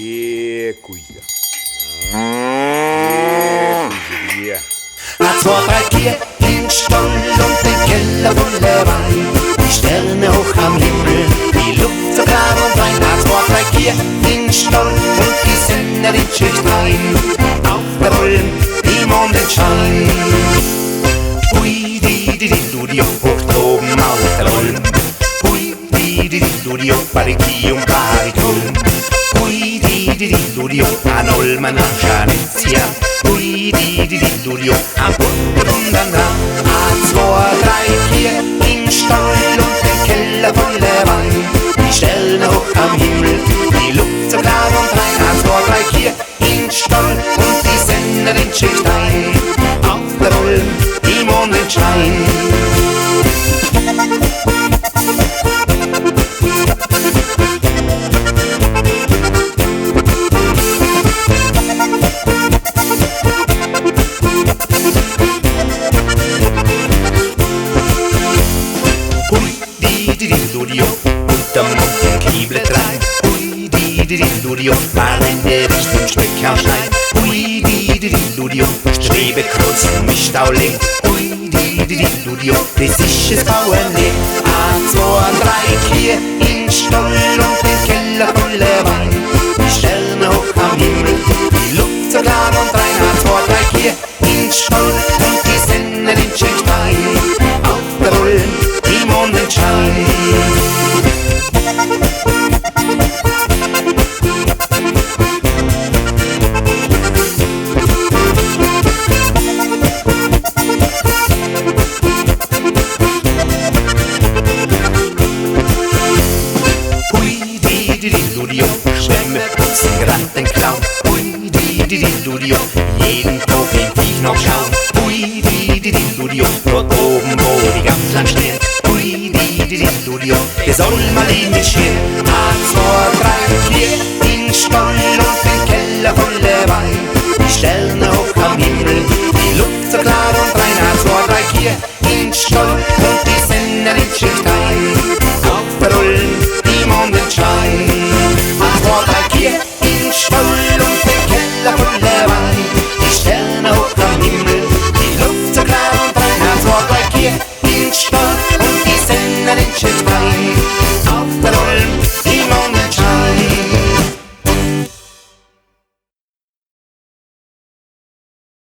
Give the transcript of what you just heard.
Cuida. Cuida. 1, 2, 3, 4, den Stall und den Keller voller Wein. Die Sterne hoch am Himmel, die Luft so klar und rein. 1, 2, 3, 4, den Stall und die Sender in Schicht ein. Auf der Rollen, die Mondenschein. Hui, di, ludio, hoch droben auf der Rollen. Hui, di, ludio, Bariki und Barikul. Hui, di, ludio, an Olmen, an Schanizia. Hui, di, ludio, am Butter und an Rang. 1, 2, 3, 4, im Stall und den Keller voller Wein. Die Sterne hoch am Himmel, die Luft so klar und rein. 1, 2, 3, 4, im Stall und die Sender in Schicht ein. Auf der Rollen, die Mondenschein. Ludio, unterm Mund den Kieblet rein. Hui, di, ludio, mal in der Richtung Speckhaarstein. Hui, di, ludio, Strebe kreuz, Mischstauling. Hui, di, ludio, das ist es Bauernleben. 1, 2, 3, 4, in Stall und den Keller voller Wein. Die Sterne hoch am Himmel, die Luft so klar und rein. 1, 2, 3, 4, in Stall und die Sender in Schicht ein. Auf der Rollen, die Mondenschein. Ludio, Schwämme putzen, Granten klauen. Hui, di, ludio, jeden Tag in dich noch schauen. Hui, di, ludio, dort oben, wo die Gamsland stehen. Hui, di, ludio, der soll mal in mich stehen. 1, 2, 3, 4, in Stall und den Keller voller Wein. Die Sterne hoch am Himmel, die Luft so klar und rein. 1, 2, 3, 4, in Stall